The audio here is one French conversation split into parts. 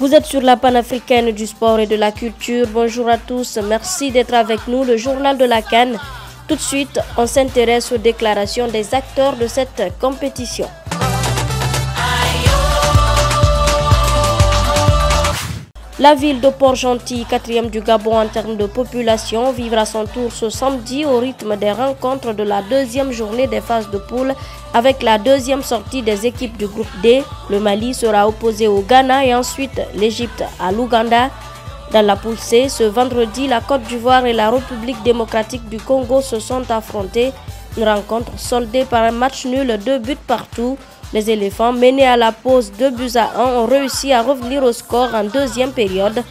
Vous êtes sur la panafricaine du sport et de la culture. Bonjour à tous, merci d'être avec nous, le journal de la CAN. Tout de suite, on s'intéresse aux déclarations des acteurs de cette compétition. La ville de Port-Gentil, 4e du Gabon en termes de population, vivra son tour ce samedi au rythme des rencontres de la deuxième journée des phases de poule avec la deuxième sortie des équipes du groupe D. Le Mali sera opposé au Ghana et ensuite l'Égypte à l'Ouganda. Dans la poule C, ce vendredi, la Côte d'Ivoire et la République démocratique du Congo se sont affrontés. Une rencontre soldée par un match nul, 2 buts partout. Les éléphants, menés à la pause 2-1, ont réussi à revenir au score en deuxième période.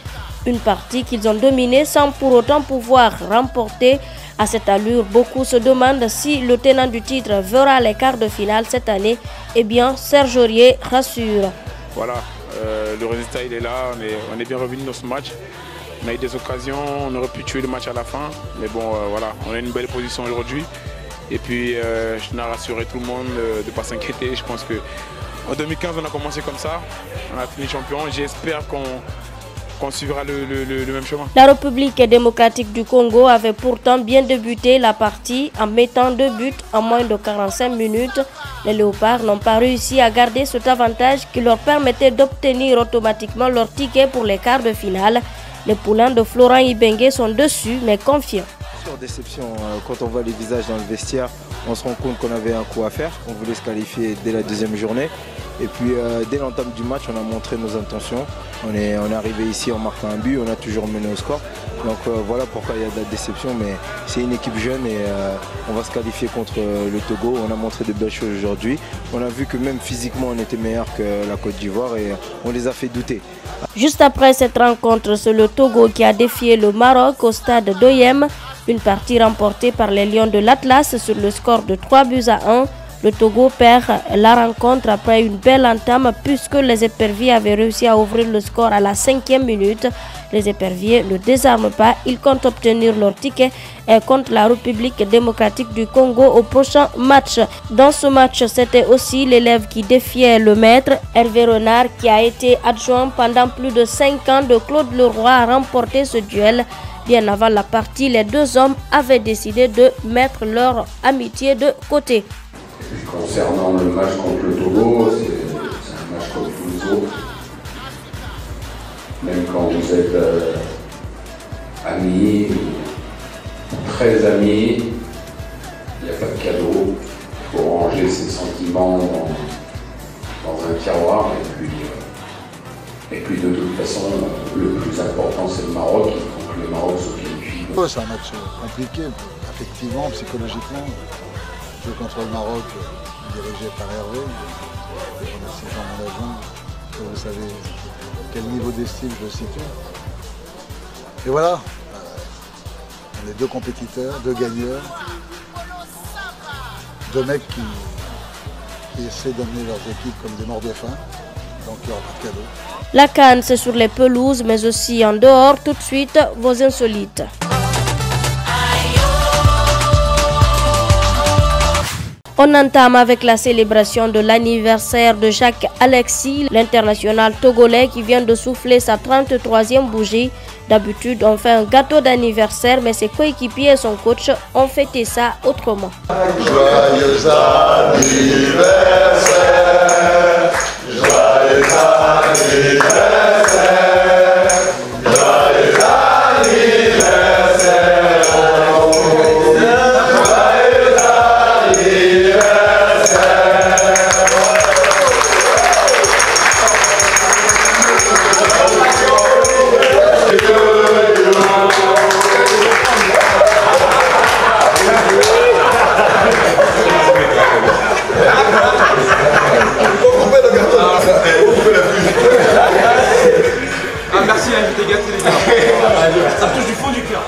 Une partie qu'ils ont dominée sans pour autant pouvoir remporter. À cette allure, beaucoup se demandent si le tenant du titre verra les quarts de finale cette année. Eh bien, Serge Aurier rassure. Voilà, le résultat il est là, on est bien revenu dans ce match. On a eu des occasions, on aurait pu tuer le match à la fin. Mais bon, voilà, on a une belle position aujourd'hui. Et puis, je tiens à rassurer tout le monde de ne pas s'inquiéter. Je pense qu'en 2015, on a commencé comme ça. On a fini champion. J'espère qu'on suivra le même chemin. La République démocratique du Congo avait pourtant bien débuté la partie en mettant 2 buts en moins de 45 minutes. Les Léopards n'ont pas réussi à garder cet avantage qui leur permettait d'obtenir automatiquement leur ticket pour les quarts de finale. Les poulains de Florent Ibenge sont dessus mais confiants. Déception, quand on voit les visages dans le vestiaire, on se rend compte qu'on avait un coup à faire. On voulait se qualifier dès la deuxième journée. Et puis dès l'entame du match, on a montré nos intentions. On est arrivé ici en marquant un but, on a toujours mené au score. Donc voilà pourquoi il y a de la déception. Mais c'est une équipe jeune et on va se qualifier contre le Togo. On a montré de belles choses aujourd'hui. On a vu que même physiquement, on était meilleur que la Côte d'Ivoire et on les a fait douter. Juste après cette rencontre, c'est le Togo qui a défié le Maroc au stade d'Oyem. Une partie remportée par les Lions de l'Atlas sur le score de 3-1. Le Togo perd la rencontre après une belle entame puisque les éperviers avaient réussi à ouvrir le score à la 5e minute. Les éperviers ne désarment pas, ils comptent obtenir leur ticket contre la République démocratique du Congo au prochain match. Dans ce match, c'était aussi l'élève qui défiait le maître, Hervé Renard, qui a été adjoint pendant plus de 5 ans de Claude Leroy, a remporté ce duel. Bien avant la partie, les deux hommes avaient décidé de mettre leur amitié de côté. Concernant le match contre le Togo, c'est un match comme tous les autres. Même quand vous êtes amis, très amis, il n'y a pas de cadeau. Il faut ranger ses sentiments dans un tiroir. Et puis de toute façon, le plus important c'est le Maroc. Donc le Maroc se qualifie. C'est un match compliqué, affectivement, psychologiquement. Jouer contre le Maroc, dirigé par Hervé, je remercie Jean mon adjoint, vous savez quel niveau d'estime je situe. Et voilà, on est 2 compétiteurs, 2 gagneurs, 2 mecs qui essaient d'amener leurs équipes comme des morts de faim, donc il n'y aura pas de cadeau. La CAN, c'est sur les pelouses, mais aussi en dehors. Tout de suite, vos insolites. On entame avec la célébration de l'anniversaire de Jacques Alexis, l'international togolais qui vient de souffler sa 33e bougie. D'habitude, on fait un gâteau d'anniversaire, mais ses coéquipiers et son coach ont fêté ça autrement. Joyeux anniversaire, joyeux anniversaire, joyeux anniversaire. Merci à invité gâté les gars. Ça me touche du fond du cœur.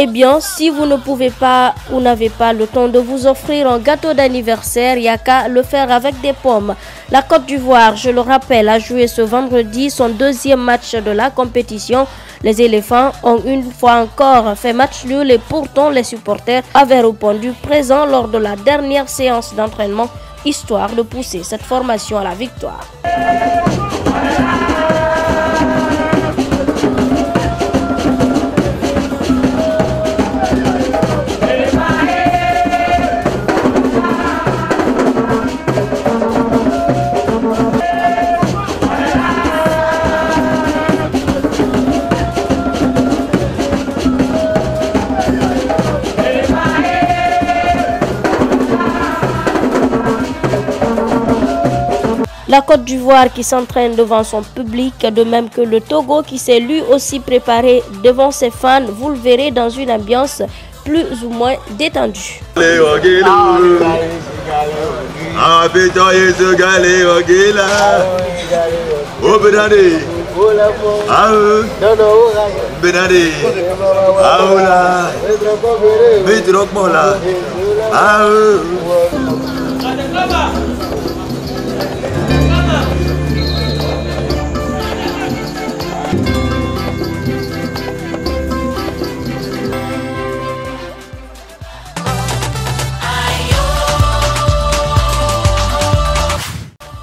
Eh bien, si vous ne pouvez pas ou n'avez pas le temps de vous offrir un gâteau d'anniversaire, il n'y a qu'à le faire avec des pommes. La Côte d'Ivoire, je le rappelle, a joué ce vendredi son deuxième match de la compétition. Les éléphants ont une fois encore fait match nul et pourtant les supporters avaient répondu présent lors de la dernière séance d'entraînement, histoire de pousser cette formation à la victoire. La Côte d'Ivoire qui s'entraîne devant son public, de même que le Togo qui s'est lui aussi préparé devant ses fans, vous le verrez dans une ambiance plus ou moins détendue.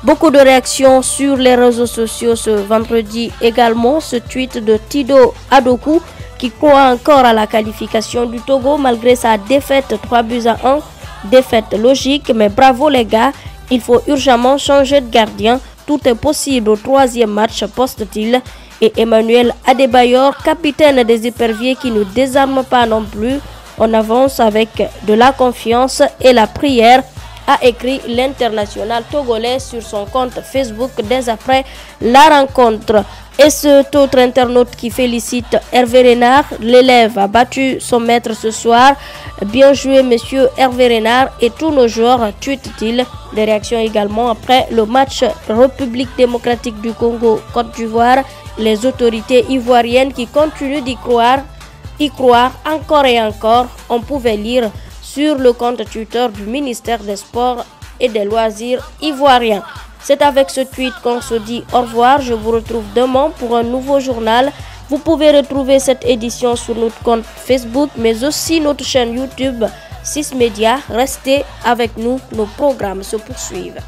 Beaucoup de réactions sur les réseaux sociaux ce vendredi également. Ce tweet de Tido Adoku qui croit encore à la qualification du Togo malgré sa défaite 3-1. Défaite logique, mais bravo les gars, il faut urgemment changer de gardien. Tout est possible au troisième match, poste-t-il. Et Emmanuel Adebayor, capitaine des éperviers qui ne désarme pas non plus. On avance avec de la confiance et la prière, a écrit l'international togolais sur son compte Facebook dès après la rencontre. Et cet autre internaute qui félicite Hervé Renard, l'élève a battu son maître ce soir. Bien joué monsieur Hervé Renard et tous nos joueurs, tweet-t-il. Des réactions également après le match République démocratique du Congo Côte d'Ivoire. Les autorités ivoiriennes qui continuent y croire encore et encore, on pouvait lire sur le compte Twitter du ministère des Sports et des Loisirs ivoiriens. C'est avec ce tweet qu'on se dit au revoir. Je vous retrouve demain pour un nouveau journal. Vous pouvez retrouver cette édition sur notre compte Facebook, mais aussi notre chaîne YouTube 6 Médias. Restez avec nous, nos programmes se poursuivent.